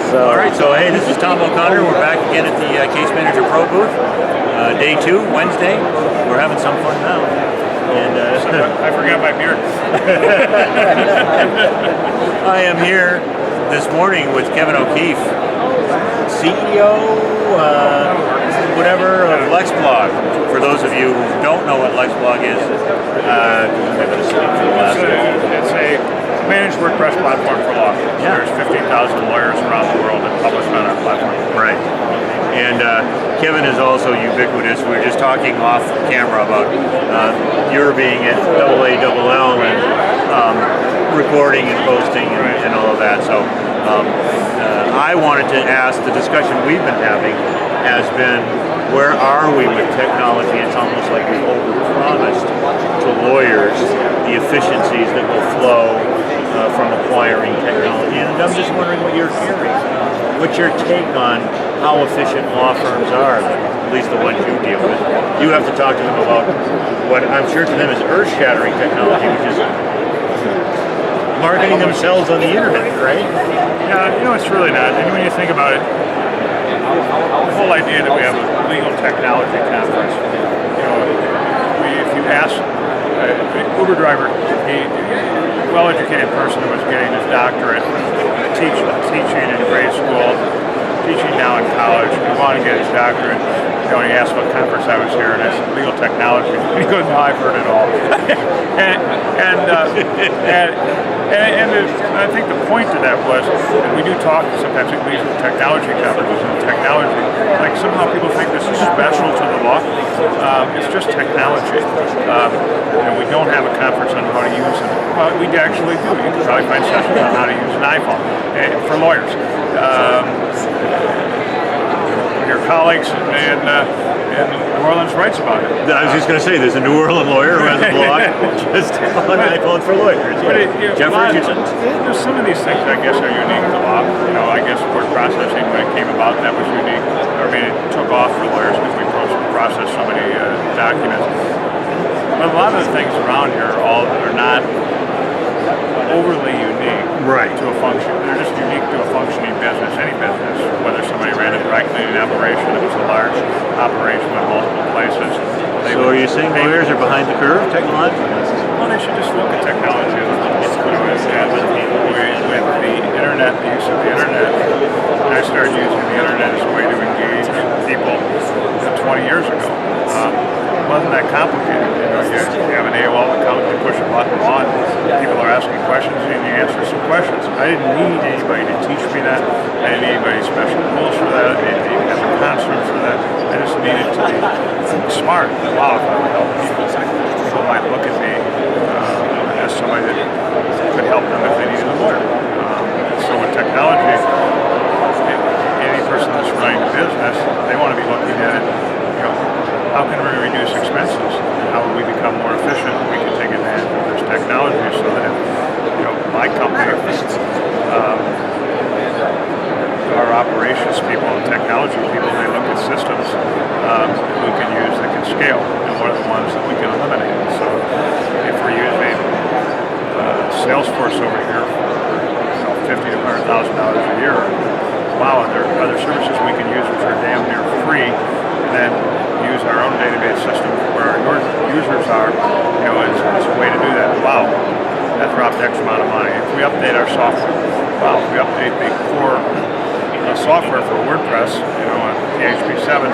All right, so hey, this is Tom O'Connor. We're back again at the Case Manager Pro booth. Day 2, Wednesday. We're having some fun now. And I forgot my beard. I am here this morning with Kevin O'Keefe, CEO, whatever, of LexBlog. For those of you who don't know what LexBlog is, it's a managed WordPress platform for law. Yeah. There's 15,000 lawyers around the world that publish on our platform. Right. And Kevin is also ubiquitous. We were just talking off camera about your being at AALL and recording and posting and all of that. So I wanted to ask, the discussion we've been having has been, where are we with technology? It's almost like we overpromised to lawyers the efficiencies that will flow from acquiring technology. And I'm just wondering what you're hearing. What's your take on how efficient law firms are, at least the ones you deal with? You have to talk to them about what I'm sure to them is earth-shattering technology, which is marketing themselves on the internet, right? Yeah, it's really not. And when you think about it, the whole idea that we have a legal technology conference, if you ask Uber driver, a well-educated person who was getting his doctorate, teaching in grade school, teaching now in college, he wanted to get his doctorate. He asked what conference I was here, and I said, legal technology. And he goes, no, I've heard it all. and I think the point to that was, and we do talk sometimes at least technology conferences and technology, like somehow people think this is special to the law. It's just technology. We don't have a conference on how to use it. Well, we actually do. You can probably find sessions on how to use an iPhone for lawyers. Your colleagues in New Orleans writes about it. I was just going to say, there's a New Orleans lawyer who has a blog just on iPhone for lawyers. Yeah. Jeff Richardson. Some of these things, I guess, are unique to law. I guess word processing, when it came about, that was unique. It took off for lawyers because we processed so many documents. But a lot of the things around here are not overly unique to a function. They're just unique to a functioning business, any business, whether somebody ran a dry cleaning operation, it was a large operation with multiple places. So are you saying lawyers are behind the curve technologically? Well, they should just look at technology as a whole. With the internet, the use of the internet, I started using the internet as a way to engage people 20 years ago. It wasn't that complicated. You have an AOL account, you push a button on, people are asking questions, and you answer some questions. I didn't need anybody to teach me that. I didn't need anybody's special rules for that. I didn't even have a concert for that. I just needed to be smart. Wow, if I would help people might look at me as somebody that could help them if they needed a lawyer. So with technology, any person that's running a business, they want to be looking at it, how can we reduce expenses? How will we become more efficient? We can take advantage of this technology so that if, my company, our operations people and technology people, they look at systems we can use that can scale, and what are the ones that we can eliminate. So if we're using Salesforce over here, $50,000 to $100,000 a year, wow, and there are other services we can use which are damn near free, and then use our own database system where our users are, it's a way to do that. Wow, that dropped X amount of money. If we update our software, if we update the core software for WordPress, on PHP 7,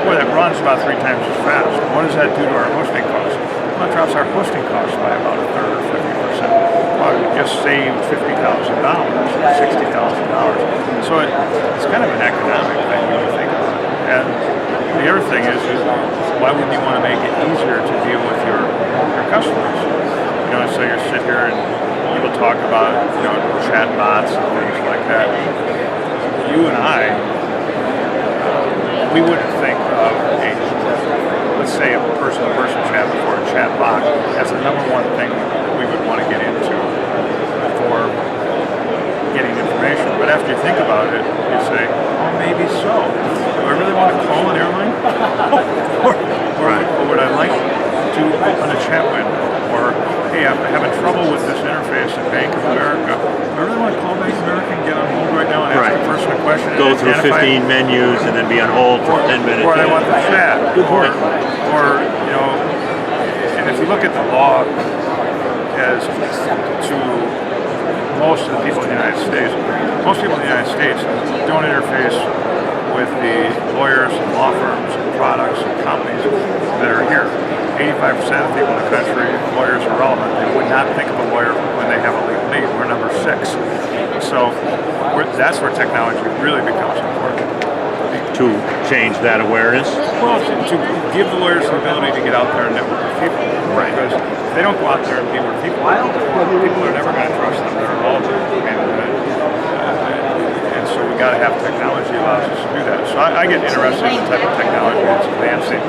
boy, that runs about 3 times as fast. What does that do to our hosting costs? Well, it drops our hosting costs by about a third or 50%. Well, we just saved $50,000, $60,000. So it's kind of an economic thing when you think about it. And the other thing is why wouldn't you want to make it easier to deal with your customers? So you sit here and people talk about chat bots and things like that. You and I, we wouldn't think of let's say a person-to-person chat before a chat bot as the number one thing we would want to get into for getting information. But after you think about it, you say, maybe so. Do I really want to call an airline? or would I like to open a chat window? Or, hey, I'm having trouble with this interface at Bank of America. Do I really want to call Bank of America and get on hold right now and ask the person question. go through 15 menus and then be on hold for 10 minutes. Or they want the chat. Good point. Or, you know, and if you look at the law as to most of the people in the United States, most people in the United States don't interface with the lawyers and law firms and products and companies that are here. 85% of people in the country, lawyers are relevant. They would not think of a lawyer when they have a legal need. We're number 6. So that's where technology really becomes important. To change that awareness? Well, to give the lawyers the ability to get out there and network with people. Right. Because if they don't go out there and be with people, people are never going to trust them. They're relevant. And so we got to have technology allows us to do that. So I get interested in the type of technology that's advancing.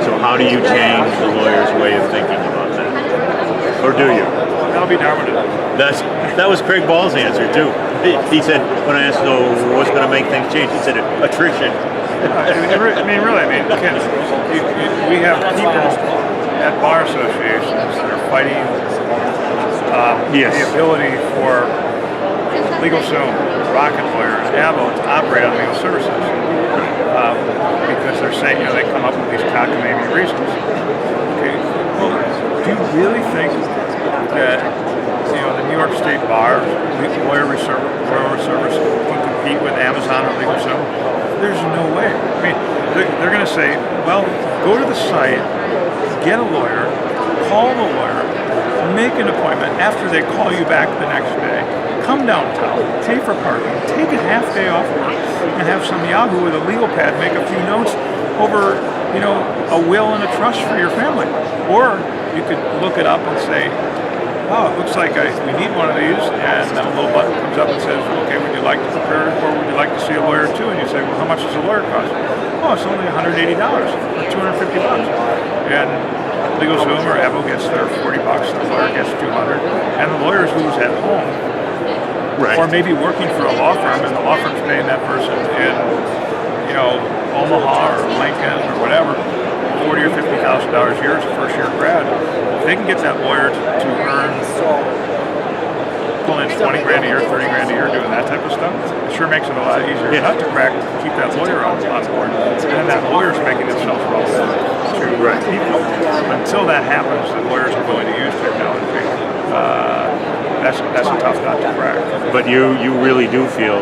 So how do you change the lawyer's way of thinking about that? Or do you? That'll be Darwin. That was Craig Ball's answer too. He said, when I asked, so what's going to make things change? He said, attrition. Kids, we have people at bar associations that are fighting Yes. the ability for LegalZoom, Rocket Lawyer, and Avo to operate on legal services. Because they're saying, they come up with these cockamamie reasons. Okay, well, do you really think that, the New York State Bar, lawyer service can compete with Amazon or LegalZoom? There's no way. I mean, they're going to say, well, go to the site, get a lawyer, call the lawyer, make an appointment after they call you back the next day. Come downtown, pay for parking, take a half day off work, and have some Yahoo with a legal pad make a few notes over, a will and a trust for your family. Or you could look it up and say, oh, it looks like we need one of these, and then a little button comes up and says, okay, would you like to prepare, or would you like to see a lawyer too? And you say, well, how much does a lawyer cost? Oh, it's only $180 or $250. And LegalZoom or Avo gets their $40, the lawyer gets $200, and the lawyer's who's at home. Right. Or maybe working for a law firm, and the law firm's paying that person in, Omaha or Lincoln or whatever, $40,000 or $50,000 a year as a first-year grad. If they can get that lawyer to earn, pull in $20 grand a year, $30 grand a year doing that type of stuff, it sure makes it a lot easier not to crack, to keep that lawyer on board. And then that lawyer's making themselves relevant to people. Until that happens, the lawyers are going to use technology. That's a tough nut to crack. But you really do feel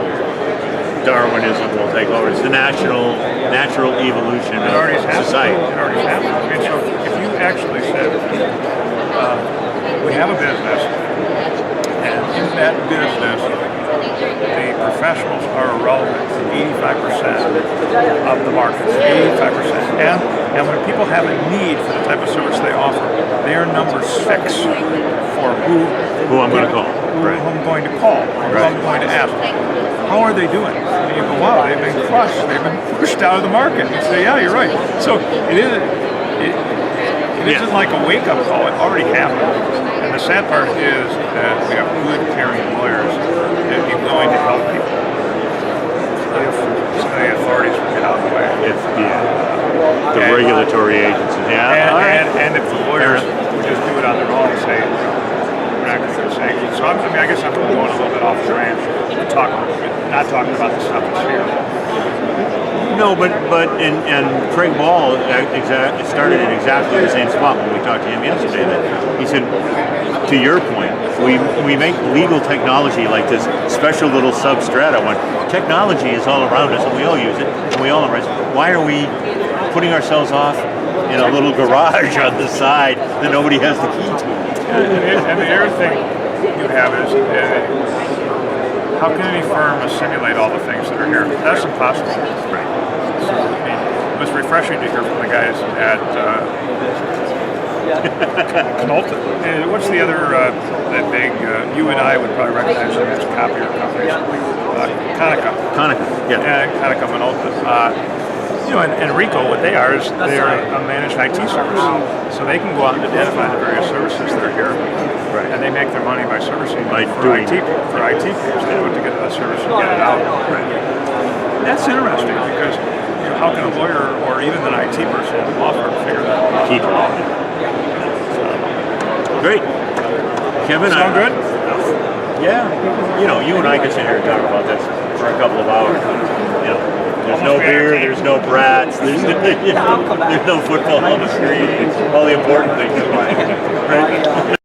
Darwinism will take over. It's the natural evolution of society. It already happened. I mean, so if you actually said, we have a business, and in that business, the professionals are irrelevant to 85% of the market. 85%. And when people have a need for the type of service they offer, they are number 6 for who I'm going to call. Who I'm going to call, who I'm going to ask. How are they doing? And you go, wow, they've been crushed. They've been pushed out of the market. You say, yeah, you're right. So it isn't like a wake-up call. It already happened. And the sad part is that we have good, caring lawyers that are going to help people if some of the authorities will get out of the way. The regulatory agencies. And if the lawyers would just do it on their own and say, we're not going to get sanctions. So I guess I'm going a little bit off the ranch and not talking about the stuff that's here. No, but Craig Ball started at exactly the same spot when we talked to him yesterday. That he said, to your point, we make legal technology like this special little substrata when technology is all around us and we all use it and we all embrace it. Why are we putting ourselves off in a little garage on the side that nobody has the key to? And the other thing you have is, how can any firm assimilate all the things that are here? That's impossible. Right. So, it was refreshing to hear from the guys at Knowlton. And what's the other that big? You and I would probably recognize them as copier companies. Konica. Yeah. Konica Minolta. And Rico, what they are is they're a managed IT service. So they can go out and identify the various services that are here. Right. And they make their money by servicing by for IT firms. They put together the service and get it out. Right. That's interesting because how can a lawyer or even an IT person in a law firm figure that out? Keep it all. Great. Kevin, sound good? Yeah. You know, you and I could sit here and talk about this for a couple of hours. You know, there's no beer, there's no brats, there's no, you know, there's no football on the screen. All the important things in life. Right?